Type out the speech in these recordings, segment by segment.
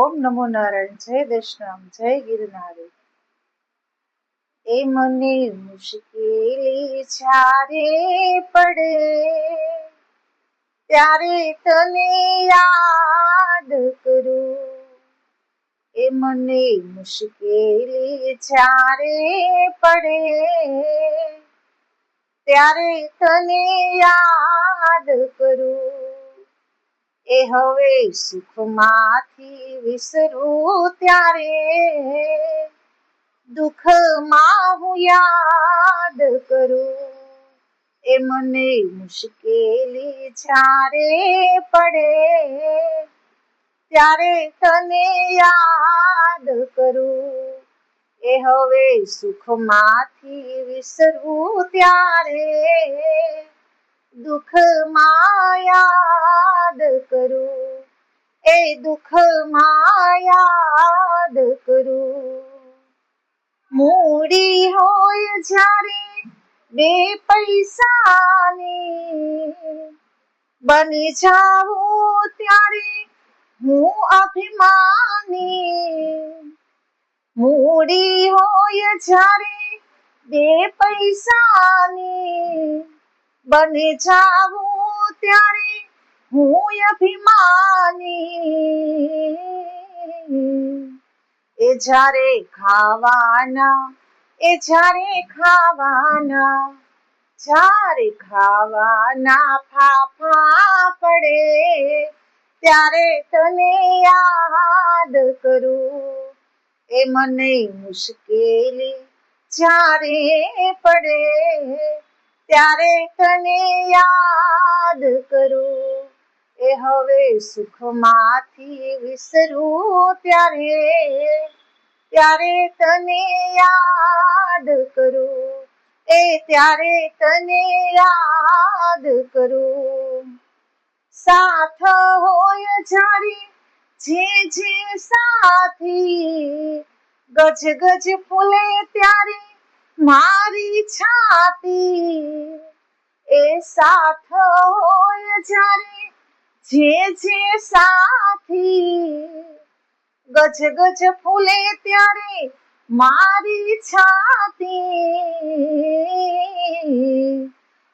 ઓમ નમો નારાયણ. જય દશનામ, જય ગિરનારી. એ મને મુશ્કેલી જ્યારે પડે ત્યારે તને યાદ કરું. એ મને મુશ્કેલી જ્યારે પડે ત્યારે તને યાદ કરું. એ હવે સુખમાંથી વિસરું ત્યારે દુઃખમાં હું યાદ કરું. એ મને મુશ્કેલી જ્યારે પડે ત્યારે તને યાદ કરું. એ હવે સુખમાંથી વિસરું ત્યારે દુઃખમાં યાદ કરું. એ દુઃખમાં યાદ કરું. મૂડી હોય જ્યારે બે પૈસાની, બની જાઉં ત્યારે હું અભિમાની. મૂડી હોય જ્યારે બે પૈસાની, બની જાઉં ત્યારે હું અભિમાની. એ જ્યારે ખાવાના ફાફા પડે ત્યારે તને યાદ કરું. એ મને મુશ્કેલી જ્યારે પડે ત્યારે તને યાદ કરું. એ હવે સુખમાંથી વિસરું ત્યારે તને યાદ કરું. એ ત્યારે તને યાદ કરું. સાથ હોય જ્યારે જે સાથી, ગજ ગજ ફૂલે ત્યારે મારી છાતી. એ સાથ હોય જ્યારે જે સાથી, ગજ ગજ ફૂલે ત્યારે મારી છાતી.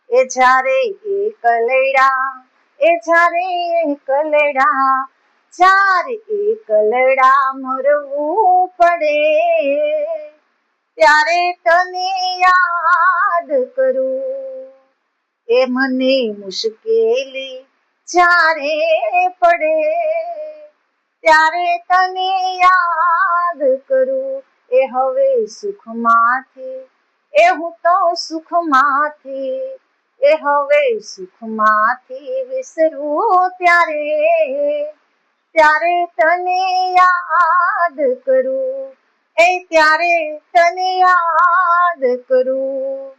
એ જ્યારે એકલડા મરવું પડે ત્યારે તને યાદ કરું. એ મને મુશ્કેલી જ્યારે પડે ત્યારે તને યાદ કરું. એ હવે સુખમાંથી, એ હું તો સુખમાંથી, એ હવે સુખમાંથી વિસરું ત્યારે તને યાદ કરું. એ ત્યારે તને યાદ કરું.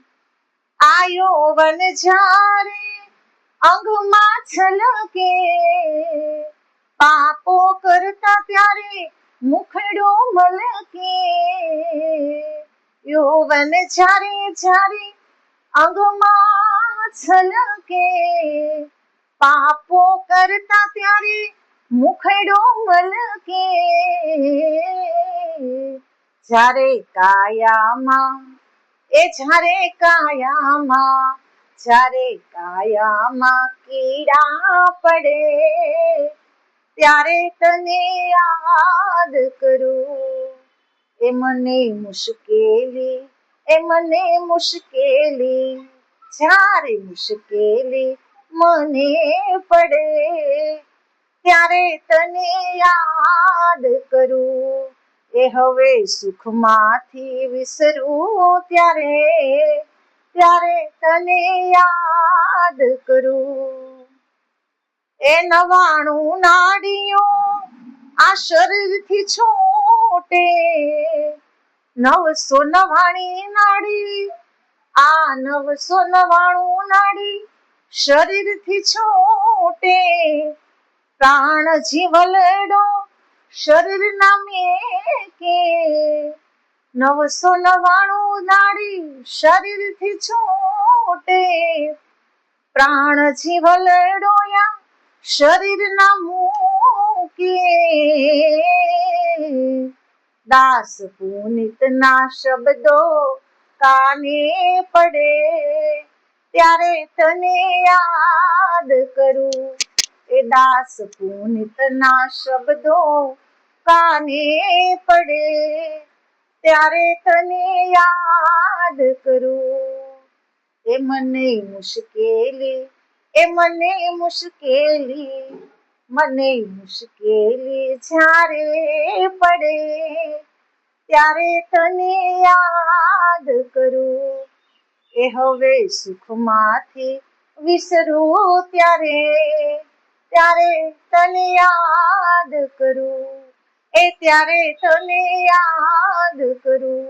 આયો વન જ્યારે અંગમાં છલકે, પાપો કરતા ત્યારે મુખડો મલકે. યૌવન જ્યારે અંગમાં છલકે, પાપો કરતા ત્યારે મુખડો મલકે. જ્યારે કાયામાં કીડા પડે ત્યારે તને યાદ કરું. એ મને મુશ્કેલી જ્યારે મુશ્કેલી મને પડે ત્યારે તને યાદ કરું. એ હવે સુખમાંથી વિસરું ત્યારે તને યાદ કરું. એ 99 નાડીઓ આ શરીરથી છૂટે, 999 નાડી, આ 999 નાડી શરીરથી છૂટે. પ્રાણ જીવલડો શરીર ના મેકે, 999 નાડી શરીરથી છૂટે. પ્રાણ જીવલડોયા શરીર ના મૂકે. દાસ પુનિતના શબ્દો કાને પડે ત્યારે તને યાદ કરું. એ દાસ પુનિતના શબ્દો કાને પડે ત્યારે તને યાદ કરું. એ મને મુશ્કેલી જ્યારે પડે ત્યારે તને યાદ કરું. એ હવે સુખમાંથી વિસરું ત્યારે તને યાદ કરું. એ ત્યારે તને યાદ કરું.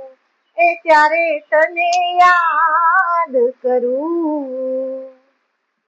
એ ત્યારે તને યાદ કરું.